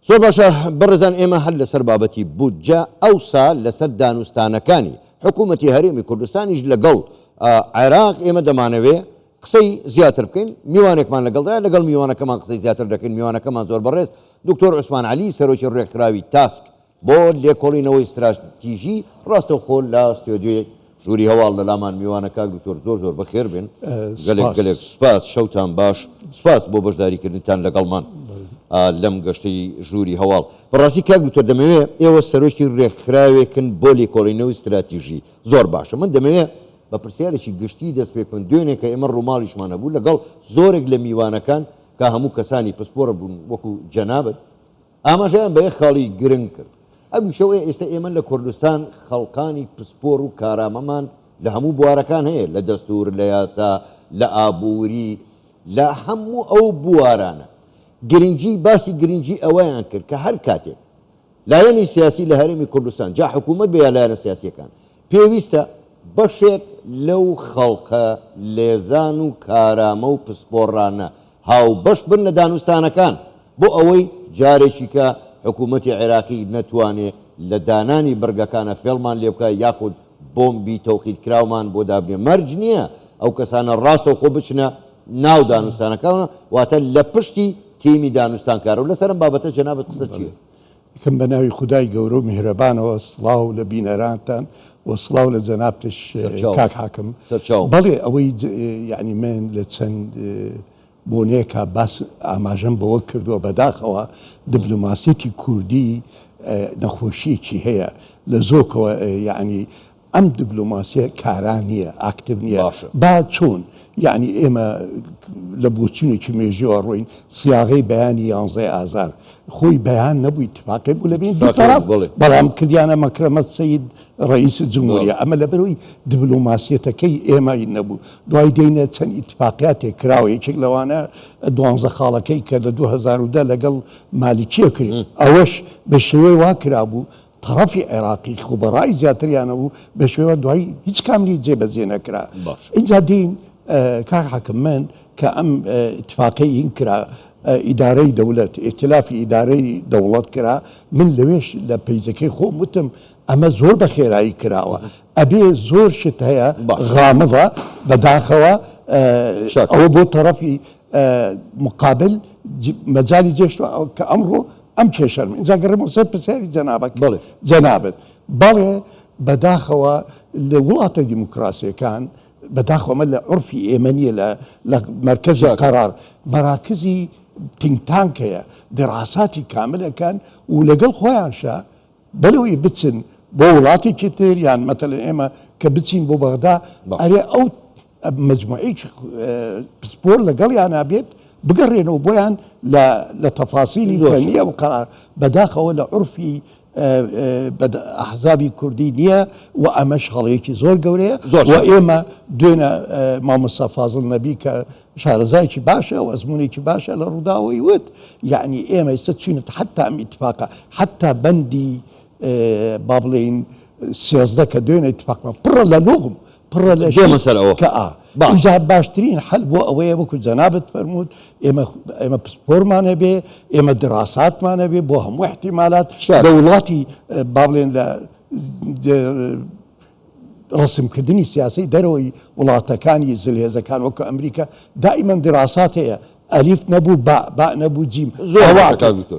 زۆر باشە بەڕێزان ئێمە هەر لەسەر بابەتی بودجە ئەوسا لەسەر دانوستانەکانی حکوومەتی هەرێمی کوردستانیش لەگەڵ عێراق ئێمە دەمانەوێ قسەی زیاتر بکەین میوانێکمان لەگەڵدایە لەگەڵ میوانەکەمان قسەی زیاتر دەکەین میوانەکەمان زۆر بەڕێز دکتۆر عوسمان عەلی سەرۆکی ڕێکخراوی تاسک بۆ لێکۆڵینەوەی استراتیژی ڕاستەوخۆ لە ستۆدیۆی ژووری هەواڵ لە لامان میوانەکە دکتۆر زۆر بەخێر بێن گەلێک سپاس شەوتان باش سپاس بۆ بەشداریکردنتان لەگەڵمان لەم گەشتەی ژووری هەواڵ بەڕاستی کاک دکتۆر دەمەوێت ئێوە سەرۆکی ڕێکخراوێکن بۆ لێکۆڵینەوەی استراتیژی زۆر باشە من دەمەوێت بە پرسیارێکی گشتی دەست پێ بکەم دوێنێ کە ئێمە ڕووماڵیشمانە بوو لەگەڵ زۆرێک لە میوانەکان کە هەموو کەسانی پسپۆرە بوون وەکو جەنابەت ئاماژەیان بە یەک خاڵی گرنگ کرد ئەو شەوەیە ئێستا ئێمە لە کوردستان خەڵقانی پسپۆر و کارامەمان لە هەموو بوارەکان هەیە لە دەستور لە یاسا لە ئابووری لە هەموو ئەو بوارانە باسی گرنگی ئەوەیان کرد کە هەر کاتێک لایەنی سیاسی لە هەرێمی کوردستان جا حکوومەت بە یا لایەنە سیاسیەکان پێویستە بەشێک لەو خەڵقە لێزان و کارامە و پسپۆڕانە هاوبەش بن لە دانوستانەکان بۆ ئەوەی جارێکی کە حکوومەتی عێراقی نەتوانێت لە دانانی بەرگەکانە فێڵمان لێ بکە یاخود بۆمبی تەوقید کراومان بۆ دابنێ مەرج نییە ئەو کەسانە ڕاستە و خۆ بچنە ناو دانوستانەکانە واتە لە پشتی تیمی دانوستانکارە و لەسەرم بابەتە جەنابەت قسە چییە؟ یکەم بە ناوی خودای گەورە و میهرەبانەوە سڵاو لە بینەرانتان و سڵاو لە جەنابتش کاک حاکم بەڵێ ئەوەی یعنی من لە چەند بۆنەیەکە باس ئاماژەم بەوە کردووە بەداخەوە دیبلۆماسیەتی کوردی نەخۆشیەکی هەیە لە زۆرکەوە یعنی ئەم دیبلۆماسیە کاران نییە ئاکتیڤ نییە با چۆن یعنی ئێمە لە بۆچوونێکی مێژووە ڕۆین سیاغەی بەیانی 11 ئازار خۆی بەیان نەبووی اتفاقی بوو لە بین بەڵام کردیانە مەکرەمەت سەید ڕئیس جمهوریە ئەمە لە بەرەوەی دیبلۆماسیەتەکەی ئێمەی نەبوو دوای دێنە چەند ئیتفاقیاتێک کراوە یەکێک لەوانە 12 خاڵەکەی کە لە 2010 لەگەڵ مالیکیە کرد ئەوەش بە شێوەی وا کرابوو طرفی عێراقی خۆبەڕای زیاتریانە بوو بە شێوە دوایی هیچ کاملی جێبەجێ نەکرا اینجا دین کاک حاکم من کە ئەم اتفاقی هین کرا ئیدارەی دەوڵەت ئێتلافی ئیدارەی دەوڵەت کرا من لەوێش لە پەیزەکەی خۆم وتم ئەمە زۆر بە خێرایی کراوە ئەبێ زۆر شت هەیە غامضە بەداخەوە ئەوە بۆ طرفی مقابل مەجای جێشتوە کە ئەمڕۆ ئەم کێشەرم اینجا گەڕێمە سەر پرسیاری جەنابەت بەڵێ بەداخەوە لە وڵاتە دیموکراسیەکان بەداخۆمە لە عرفی ئێمەنیە لە مرکزی قەرار مەراکزی تینگتانکەیە دەراساتی کاملەکان و لەگەڵ خۆیانشا بەلەوەی بچن بۆ وڵاتێکی تر یان مەتەلەن ئێمە کە بچین بۆ بەغدا ئەرێ ئەو مجموعەی پسپۆر لەگەڵیان نابێت بگەڕێنەوە بۆیان لە تەفاسیلی فەنیە و قەرار بەداخەوە لە عرفی ئەحزابی کوردی نییە و ئەمەش هەڵەیەکی زۆر گەورەیە و ئێمە دوێنە مامۆستا فازڵ نەبی کە شارەزایکی باشە و ئەزمونێکی باشە لە ڕووداوەی وت یعنی ئێمە ئێستا چوینت حتا ئەم ئیتفاقە حتا بەندی با بڵێین 13 کە دوێنە ئیتفاقمە پڕە لە لۆغم پڕە لە کە اینجا باشترین حل بۆ ئەوەیە وەکو جەنابەت فەرموود ئێمە پسپۆرمان هەبێ ئێمە دراساتمان هەبێ بۆ هەموو احتیمالات لە وڵاتی با بڵێن لە ڕسمکردنی سیاسی دەرەوەی وڵاتەکانی زلهێزەکان وەکو ئەمریکا دائیمەن دراسات هەیە ئەلیف نەبوو با نەبوو جیم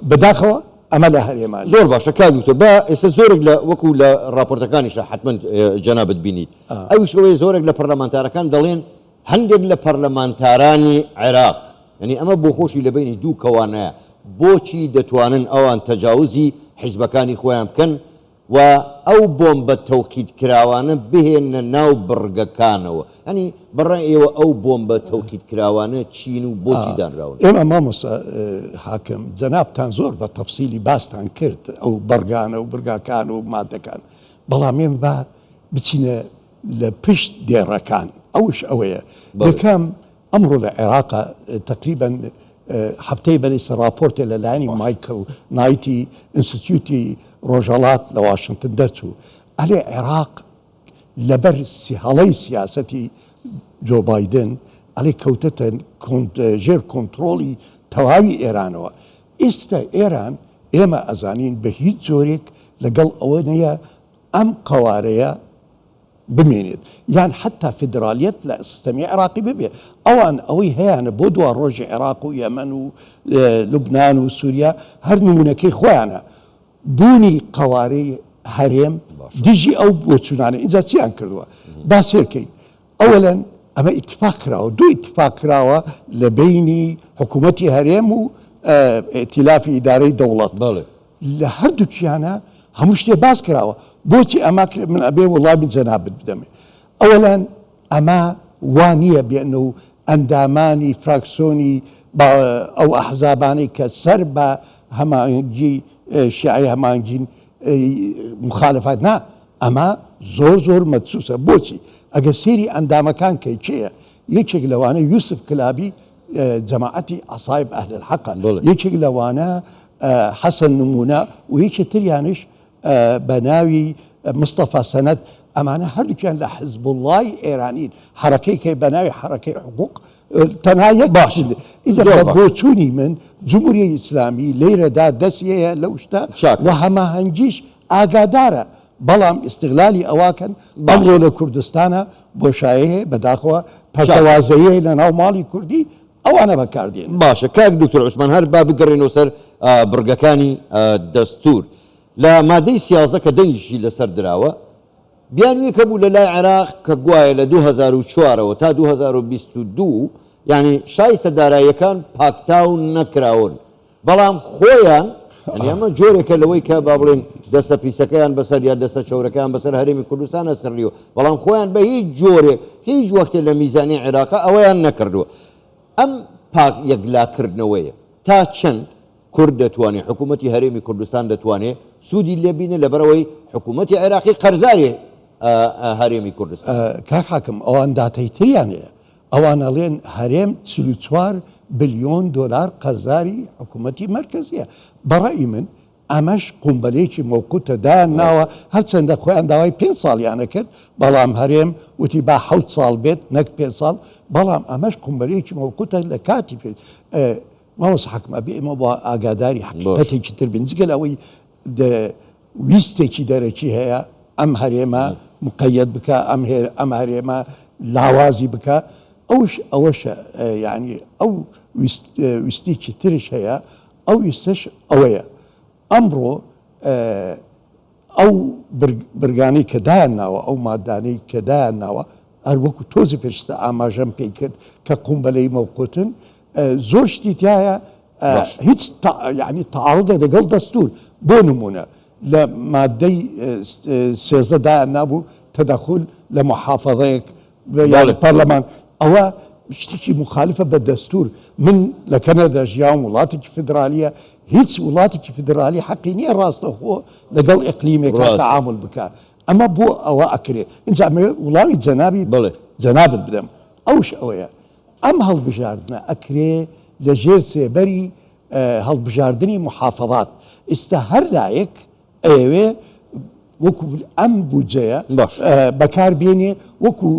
بەداخەوە ئەمە لە هەرێمان زۆر باشە کاک دکتۆر با ئێستا زۆرێک لە وەکو لە راپۆرتەکانیشە حتمما جەنابەت بینیت ئەویش ئەوەیە زۆرێک لە پەرلەمانتارەکان دەڵێن هەندێک لە پەرلەمانتارانی عێراق یعنی ئەمە بۆ خۆشی لە بینی دوو کەوانەیە بۆچی دەتوانن ئەوان تەجاوزی حیزبەکانی خۆیان بکەن و ئەو بۆمبە تەوقید کراوانە بهێنە ناو بڕگەکانەوە ئەنی بەڕای ئێوە ئەو بۆمبە تەوقید کراوانە چین و بۆچی دانراون ئێمە مامۆستا حاکم جەنابتان زۆر بە تەفسیلی باستان کرد ئەو بەرگانە و برگاکان و مادەکان بەڵام ئێمە با بچینە لە پشت دێڕەکان ئەوش ئەوەیە یەکەم ئەمڕۆ لە عێراقا تقریبا هەفتەی بەلەیسە راپۆرتێ لەلایەنی مایکل نایتی ئینستیتیوتی ڕۆژهەڵات لە واشنگتن دەرچوو ئەلێ عێراق لەبەر هەڵەی سیاسەتی جۆ بایدن ئەلێ کەوتەتە ژێر کۆنتترۆلی تەواوی ئێرانەوە ئێستا ئێران ئێمە ئەزانین بە هیچ جۆرێک لەگەڵ ئەوە نیە ئەم قوارەیە بمێنێت یان حتا فدرالیت لە سیستەمی عێراقی ببێ ئەوان ئەوەی هەیەە بۆ دوا ڕۆژی عێراق و یەمەن و لوبناان و سووریا هەر نمونونەکەی خۆیانە بوونی قوارەی هەرێم دژی ئەو بۆچوونانە ئینجا چیان کردووە با سێرکەین ئەوەلەن ئەمە ئیتفاق کراوە دوو ئیتفاق کراوە لە بینی حکوومەتی هەرێم و ئێتیلافی ئیدارەی دەوڵەت لە هەردووکیانە هەموو شتێ باس کراوە بۆچی ئەما من ئەبێ وڵامی جەنابەت بدەمێ ئەوەلەن ئەمە وانە بێنە و ئەندامانی فراکسۆنی ئەو ئەحزابانەی کە سەر بە هەمانگی شیعی هەمانگین مخالفات نا ئەمە زۆر مەدسوسە بۆچی ئەگە سێری ئەندامەکان کەی چێە یەکێک لەوانە یوسف کلابی جەماعەتی عەسایب ئەهل الحەقە یەکێک لەوانە حەسەن نمونە و یەکێ تریانش بە ناوی مستەفا سەنەد ئەمانە هەردووکیان لە حزب اللهی ئێرانین حرەکەی کەی بە ناوی حرەکەی حقوق تەنها یەک باش بۆچوونی من جمهوریەی ئیسلامی لێرەدا دەستیەیە لەو شتە و هەماهەنگیش ئاگادارە بەڵام ئیستیغلالی ئەواکەن ئەمڕۆ لە کوردستانە بۆشایە بەداخەوە پەتەوازەیە لە ناو ماڵی کوردی ئەوانە بەکاردێن باشە کاک دکتۆر عوسمان هەر با بگەڕێنەوە سەر بڕگەکانی دەستور لە مادەی 11 کە دەنگیشی لەسەر دراوە بیانوێکە بوو لە لای عێراق کە گوایە لە 2004ەوە تا 2022 یعنی شایستە داراییەکان پاکتاو نەکراون بەڵام خۆیان ئەمە جۆرێکە لەوەی کە با بڵێن دەستە پیسەکەیان بەسەر یا دەستە چەورەکان بەسەر هەرێمی کوردستانە سڕیوە بەڵام خۆیان بە هیچ جۆرێک هیچ وەختێ لە میزانی عێراقا ئەوەیان نەکردووە ئەم پاک یەکلاکردنەوەیە تا چەند کورد دەتوانێت حکوومەتی هەرێمی کوردستان دەتوانێت سوودی لێبینە لەبەرەوەی حکوومەتی عێراقی قەرزارێ هەرێمی کوردستان کاک حاکم ئەوان داتەی تریانەیە ئەوان ئەڵێن هەرێم 44 بلیۆن دۆلار قەرزاری حکوومەتی مرکزیە بەڕای من ئەمەش قومبەلێکی موقوتە دایان ناوە هەرچەندە خۆیان داوای 5 ساڵیانە کرد بەڵام هەرێم وتی با 7 ساڵ بێت نەک 5 ساڵ بەڵام ئەمەش قومبەلێکی موقوتە لە کاتی پێ ماوەس حکمە بێ ئێمە بۆ ئاگاداری حقیقەتێکی تر بن جگەل ئەوەی ویستێکی دەرەکی هەیە ئەم هەرێمە مقەیەد بکە ئەم هەرێمە لاوازی بکە ئەوەشە یعنی ئەو ویستێکی ترش هەیە ئەو ویستش ئەوەیە ئەمڕۆ ئەو برگانەی کە دایان ناوە ئەو مادانەی کە دایان ناوە هەر وەکو تۆزی پێشتە ئاماژەم پێی کرد کە قومبەلەی مەوقوتن زۆر شتی تایە هیچ یعنی تعارضە لەگەڵ دەستور بۆ نمونە لە مادەی 13 دایان نابوو تەدەخل لە محافەظەیەک پەرلەمان ئەوە شتێکی مخالفە بە دەستور من لە کەنەدا ژیام وڵاتێکی فدرالیە هیچ وڵاتێکی فدرالی حەقی نییە ڕاستەخۆ لەگەڵ ئەقلیمێکە تەعامل بکە ئەمە بۆ ئەوە ئەکرێ اینجا وڵامی جەنابی جەنابت بدەم ئەوش ئەوەیە ئەم هەڵبژاردنە ئەکرێ لە ژێر سێبەری هەڵبژاردننی محافەظات ئێستا هەر لایەک ئەوێ وەکو ئەم بودجەیە بەکاربێنێ وەکو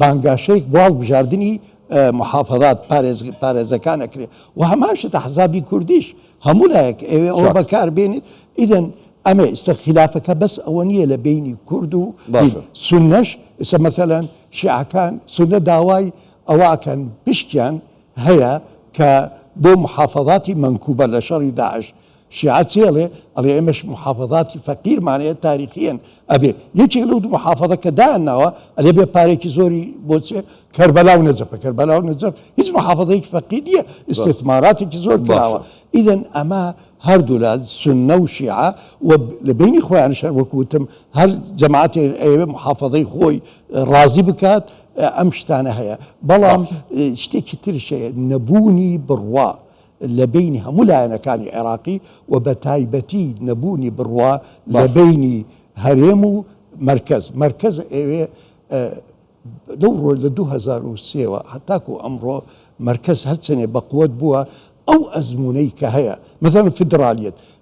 بانگاشەیەک بۆ هەڵبژاردننی محافەظات پارێزەکان ئەکرێ و هەماشتە حەزابی کوردیش هەموو لایەک ئەوێ ئەوە بەکاربێنێت ئیدەن ئەمێ ئێستا خلافەکە بەس ئەوە نییە لە بینی کورد و سونەش ئێستا مەسەلەن شیعەکان سونە داوای ئەواکەن پشتیان هەیە کە بۆ محافەظاتی منکوبە لە شەڕی داعش شیعە چێڵێ ئەڵێ ئێمەش محافەظاتی فەقیرمانەیە تاریخیەن ئەبێ یەکێک لەو دوو محافەظە کە دایانناوە ئەلێ بێ پارێکی زۆری بۆچێ کەربەلا و نەجەفە کەربەلا و نەجەف هیچ محافەظەیەکی فەقیر نییە ئیستثماراتێکی زۆر کراوە ئیدەن ئەمە هەردوو لە سونە و شیعە و لە بینی خۆیان شەر وەکوتم هەر جەماعەتێ ئەوێ محافەظەی خۆی ڕازی بکات ئەم شتانە هەیە بەڵام شتێکی ترشەیە نەبوونی بڕوا لە بینی هەموو لایەنەکانی عێراقی و بە تایبەتی نەبوونی بڕوا لە بینی هەرێم و مرکز ئێوێ لەو ڕۆ لە 2003ەوە هەتاکو ئەمڕۆ مرکز هەرچەنێ بەقوت بووە ئەو ئەزمونەی کە هەیە مثلا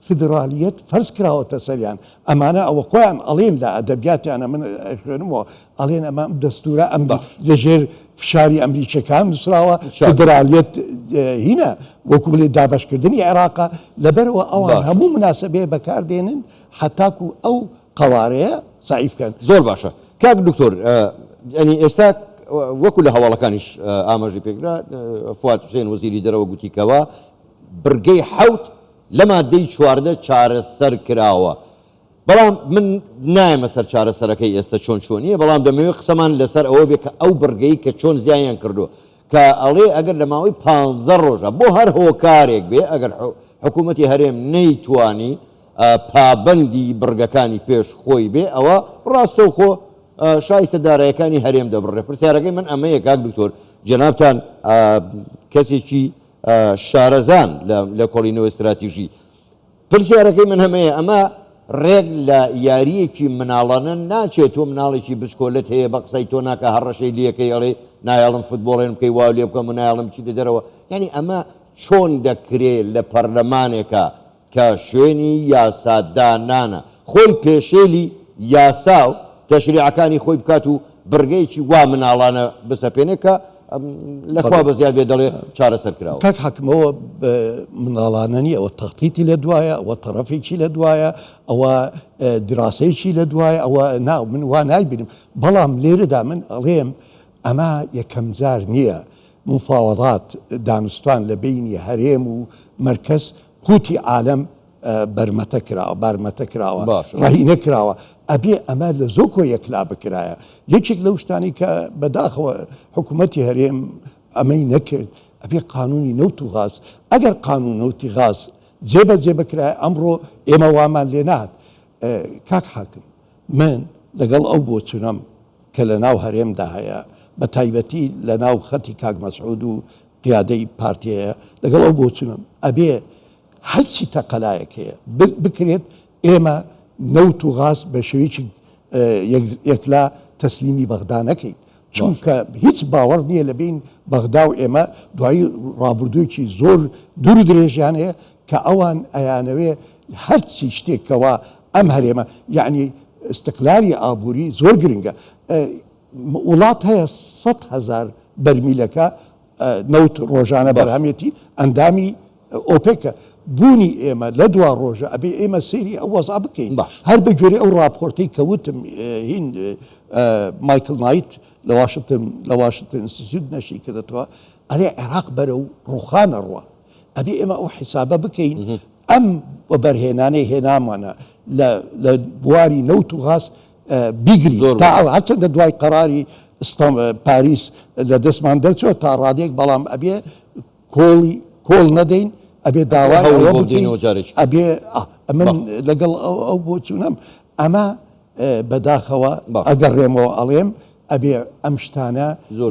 فدرالیت فەرز کراوەتە سەریان ئەمانە ئەوە خۆیان ئەڵێن لە ئەدەبیاتیانە من خوێنمەوە ئەڵێن ئەمە دەستورە ئەم لەژێر فشاری ئەمریکیەکان نووسراوە فدرالیت هینە وەکو بڵێ دابەشکردنی عێراقا لەبەرەوە ئەوان هەموو مناسبەیە بەکاردێنن حتاکو ئەو قەوارەیە سعی بکەن. زۆر باشە کاک دکتۆر ینی ئێستا وەکو لە هەواڵەکانیش ئاماژی پێکرا فواد حوسێن وەزیری دەرەوە گوتیکەوە برگەی حەوت لە مادەی 14 چارەسەر کراوە بەڵام من نایەمە سەر چارەسەرەکەی ئێستا چۆن چۆنیە بەڵام دەمەوێت قسەمان لەسەر ئەوە بێ کە ئەو برگەی کە چۆن زیانیان کردو کە ئەڵێ ئەگەر لە ماوەی 15 ڕۆژە بۆ هەر هۆکارێک بێ ئەگەر حکوومەتی هەرێم نەیتوانی پابەندی برگەکانی پێش خۆی بێ ئەوە ڕاستەوخۆ شایستە دارایەکانی هەرێم دەبڕێ. پرسیارەکەی من ئەمەیە کاک دکتۆر جەنابتان کەسێکی شارەزان لە کۆڵینەوە استراتیژی پرسیارەکەی من هەمەیە ئەمە ڕێک لە یاریەکی مناڵانە ناچێت تۆ مناڵێکی بچکۆلت هەیە بە قسەی تۆ ناکە هەر ڕەشەی لیەکەی ئەڵێ نایاڵم فوتبۆڵێن بکەی وا لێ بکەم و نایاڵم چی دەرەوە ینی ئەمە چۆن دەکرێت لە پەرلەمانێکە کە شوێنی یاسادانانە خۆی پێشێلی یاسا و تەشریعەکانی خۆی بکات و برگەیەکی وا مناڵانە بسەپێنێ کە لەخوا بە زیاد بێ دەڵێ چارەسەر کراوە. کاک حاکمەوە مناڵانە نیە ئەوە تەختیتی لە دوایە ئەوە تەرەفێکی لە دوایە ئەوە دراسەیەکی لە دوایە ئەوە ناو من وا نایبینم بەڵام لێرەدا من ئەڵێم ئەمە یەکەم جار نییە مفاوەضات دانوستان لە بینی هەرێم و مرکز قوتی عالم بارمەتە کراوە ڕاهینە کراوە ئەبێ ئەمە لە زۆکۆ یەکلا بکرایە یەکێک لەو شتانی کە بەداخەوە حکوومەتی هەرێم ئەمەی نەکرد ئەبێ قانونی نەوت و غاز ئەگەر قانون نەوتی غاز جێبەجێ بکرایە ئەمڕۆ ئێمە وامان لێ نات. کاک حاکم من لەگەڵ ئەو بۆچونەم کە لە ناو هەرێمدا هەیە بە تایبەتی لە ناو خەتی کاک مەسعود و قیادەی پارتیەیە لەگەڵ ئەو بۆچونم ئەبێ هەرچی تەقەلایەک هەیە بکرێت ئێمە نەوت و غاز بە شێوەیەکی یەکلا تەسلیمی بەغدا نەکەین چونکە هیچ باوەڕ نییە لە بین بەغدا و ئێمە دوایی ڕابردوویەکی زۆر دوور و درێژیان هەیە کە ئەوان ئەیانەوێ هەرچی شتێکەوە ئەم هەرێمە یعنی استقلالی ئابووری زۆر گرنگە وڵات هەیە 100,000 بەرمیلەکە نەوت ڕۆژانە بەرهەمێتی ئەندامی ئۆپێکە بوونی ئێمە لە دوا ڕۆژە ئەبێ ئێمە سێری ئەو وەزا بکەین هەر بە گوێرە ئەو ڕاپۆرتەی کەوتم هین مایکل نایت لە واشنگتن ئینستیتیوت نەشری کردەوە ئەلێ عێراق بەرە و ڕوخانە ڕوە ئەبێ ئێمە ئەو حیسابە بکەین ئەم بەرهێنانەی هێنامانە لە بواری نەوت و غاز بیگری تا هەرچەندە دوای قەراری پاریس لە دەستمان دەرچۆ تا ڕادێک بەڵام ئەبێ کۆڵ نەدەین ئەبێ داوای ئەبێ من لەگەڵ ئەو بۆچوونەم ئەمە بەداخەوە ئەگەڕێمەوە ئەڵێم ئەبێ ئەم شتانە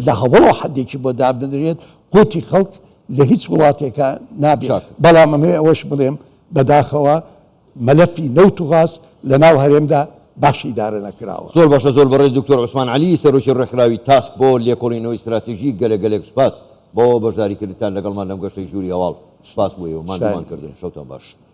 لە هەوڵەوە حەدێکی بۆ دابدرێت قوتی خەڵک لە هیچ وڵاتێکە نابێت بەڵام ئەمێ ئەوەش بڵێم بەداخەوە مەلەفی نەوت و غاز لە ناو هەرێمدا باشی دارە نەکراوە. زۆر باشە زۆر بەڕێز دکتۆر عوسمان عەلی سەرۆکی ڕێکخراوی تاسک بۆ لێکۆڵینەوەی استراتیژی گەلێک سوپاس بۆ بەشداریکردنتان لەگەڵمان لەم گەشتەی ژووری هەواڵ سوپاس بۆ ئێوە مادەمان کردن شەوتان باش.